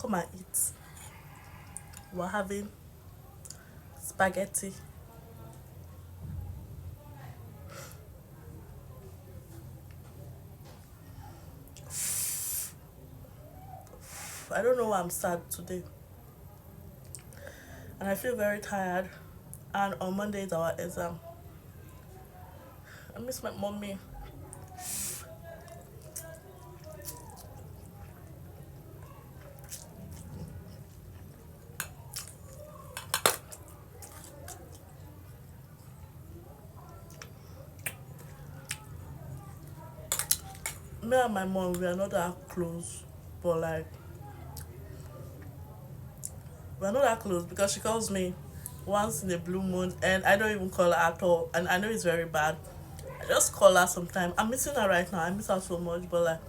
come and eat. We're having spaghetti. I don't know why I'm sad today. And I feel very tired. And on Monday is our exam. I miss my mommy. Me and my mom, we are not that close. But like, we're not that close because she calls me once in a blue moon and I don't even call her at all. And I know it's very bad. I just call her sometime. I'm missing her right now. I miss her so much. But like,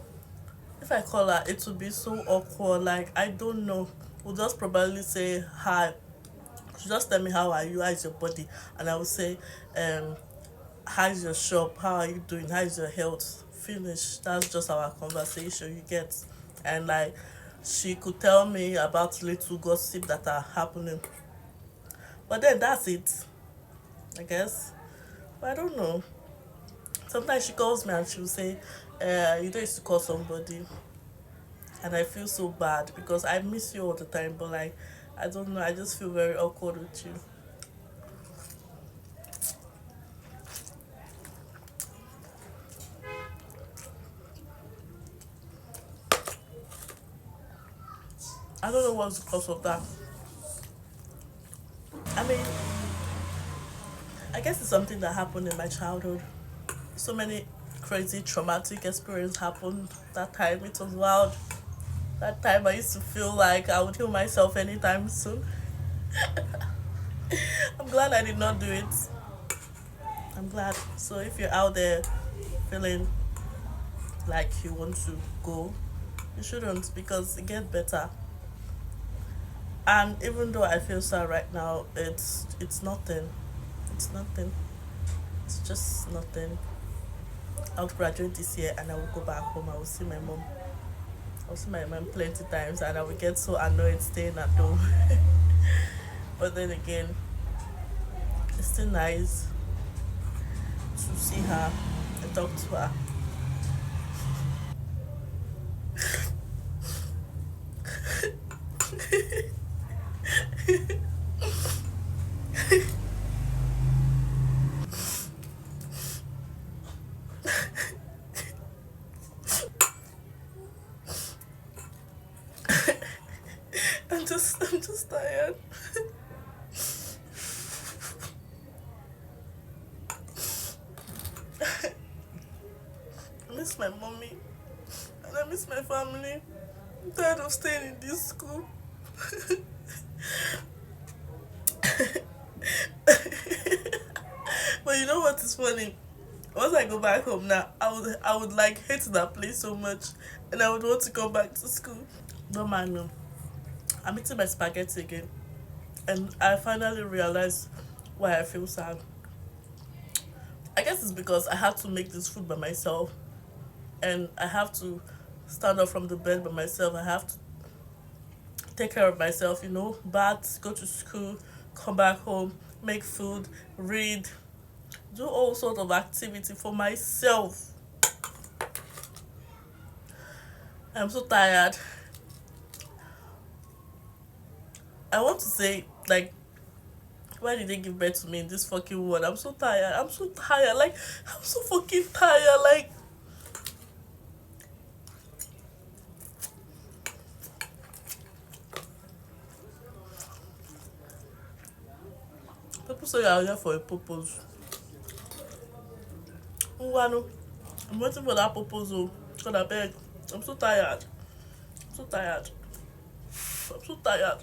if I call her, it would be so awkward. Like, I don't know. We'll just probably say hi. She'll just tell me how are you, how's your body, and I will say, um, how's your shop, how are you doing, how's your health. Finish. That's just our conversation. You get, and like, she could tell me about little gossip that are happening, but then that's it, I guess. But I don't know. Sometimes she calls me and she'll say, you don't used to call somebody, and I feel so bad because I miss you all the time, but like, I don't know, I just feel very awkward with you. I don't know what's the cause of that. I mean, I guess it's something that happened in my childhood. So many crazy traumatic experience happened that time. It was wild. That time I used to feel like I would kill myself anytime soon. I'm glad I did not do it. I'm glad. So if you're out there feeling like you want to go, you shouldn't because it gets better. And even though I feel sad right now, it's nothing. It's nothing. It's just nothing. I'll graduate this year and I will go back home. I will see my mom. I'll see my mom plenty times and I will get so annoyed staying at home. But then again, it's still nice to see her and talk to her. I'm just tired. I miss my mommy and I miss my family. I'm tired of staying in this school. But you know what is funny? Once I go back home now, I would like hate that place so much, and I would want to come back to school. Don't mind me. I'm eating my spaghetti again, and I finally realized why I feel sad. I guess it's because I had to make this food by myself, and I have to stand up from the bed by myself. I have to take care of myself, bath, go to school, come back home, make food, read, do all sort of activity for myself. I'm so tired. I want to say, like, why did they give birth to me in this fucking world? I'm so tired. I'm so tired. Like, I'm so fucking tired. Like, people say you're here for a purpose. Nwanu, I'm waiting for that purpose. Oh, God, I beg. I'm so tired. I'm so tired. I'm so tired.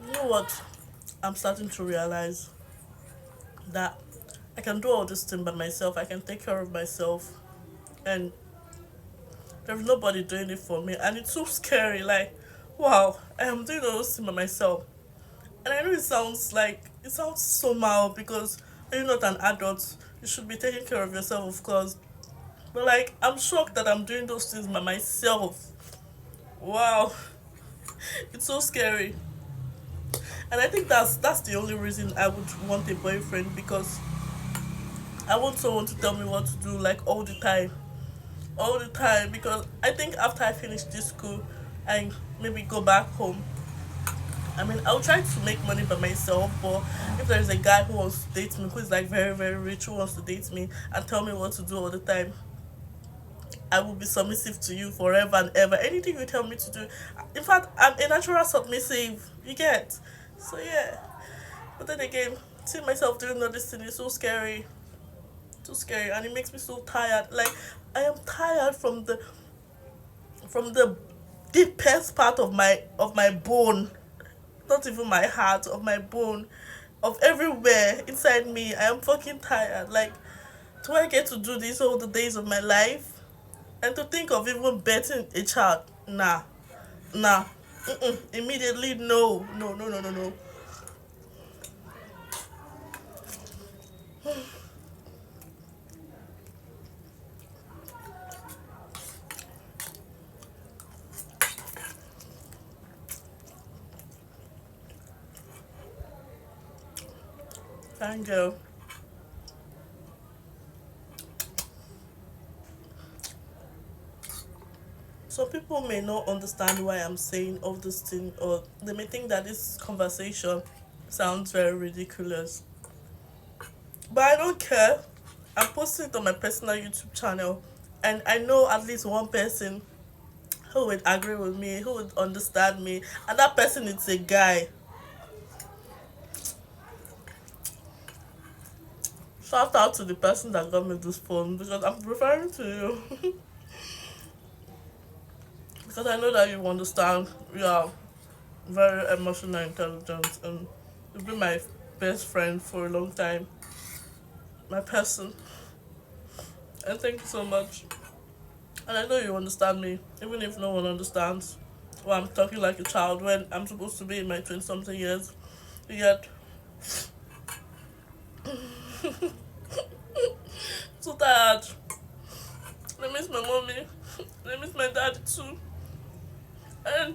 You know what? I'm starting to realize that I I can do all this thing by myself. I can take care of myself, and there's nobody doing it for me. And it's so scary. Like, wow, I am doing all this thing by myself. And I know it sounds so mild because you're not an adult. You should be taking care of yourself, of course. But like, I'm shocked that I'm doing those things by myself. Wow, it's so scary. And I think that's the only reason I would want a boyfriend, because I want someone to tell me what to do, like, all the time. Because I think after I finish this school and maybe go back home, I mean, I'll try to make money by myself. But if there's a guy who wants to date me, who is like very very rich, who wants to date me and tell me what to do all the time, I will be submissive to you forever and ever. Anything you tell me to do. In fact, I'm a natural submissive. You get. So yeah. But then again, seeing myself doing all this thing is so scary. Too scary, and it makes me so tired. Like, I am tired from the deepest part of my bone, not even my heart, of my bone, of everywhere inside me. I am fucking tired. Like, do I get to do this all the days of my life? And to think of even betting a child, nah, nah, immediately no, no, no, no, no, no. Thank you. Some people may not understand why I'm saying all this thing, or they may think that this conversation sounds very ridiculous. But I don't care. I'm posting it on my personal YouTube channel, and I know at least one person who would agree with me, who would understand me, and that person is a guy. Shout out to the person that got me this phone, because I'm referring to you. Because I know that you understand. You are very emotional intelligent, and you've been my best friend for a long time. My person. And thank you so much. And I know you understand me, even if no one understands. Well, I'm talking like a child when I'm supposed to be in my 20 something years. Yet, so tired. I miss my mommy. I miss my dad too. And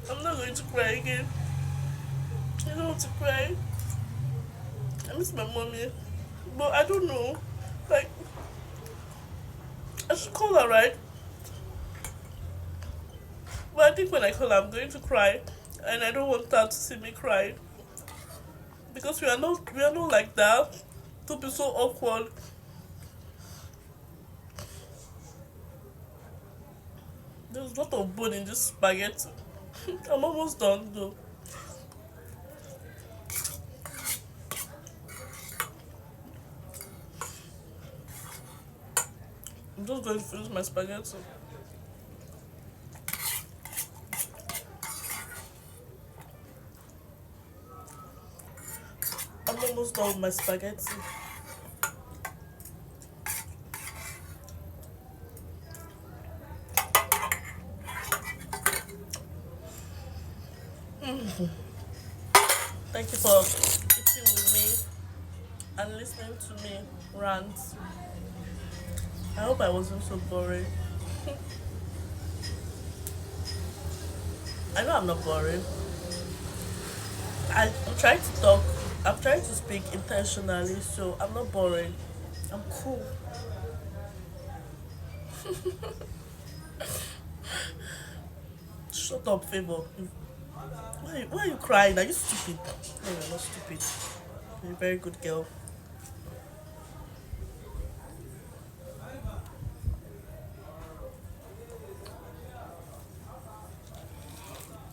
I'm not going to cry again. I don't want to cry. I miss my mommy. But I don't know. Like, I should call her, right? But I think when I call her, I'm going to cry. And I don't want her to see me cry. Because we are not like that. To be so awkward. There's a lot of bone in this spaghetti. I'm almost done though. I'm just going to finish my spaghetti. I'm almost done with my spaghetti. Thank you for eating with me and listening to me rant. I hope I wasn't so boring. I know I'm not boring. I'm trying to talk. I'm trying to speak intentionally, so I'm not boring. I'm cool. Shut up, Favor. Why are you crying? Are you stupid? No, you're not stupid. You're a very good girl.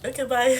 Okay, bye.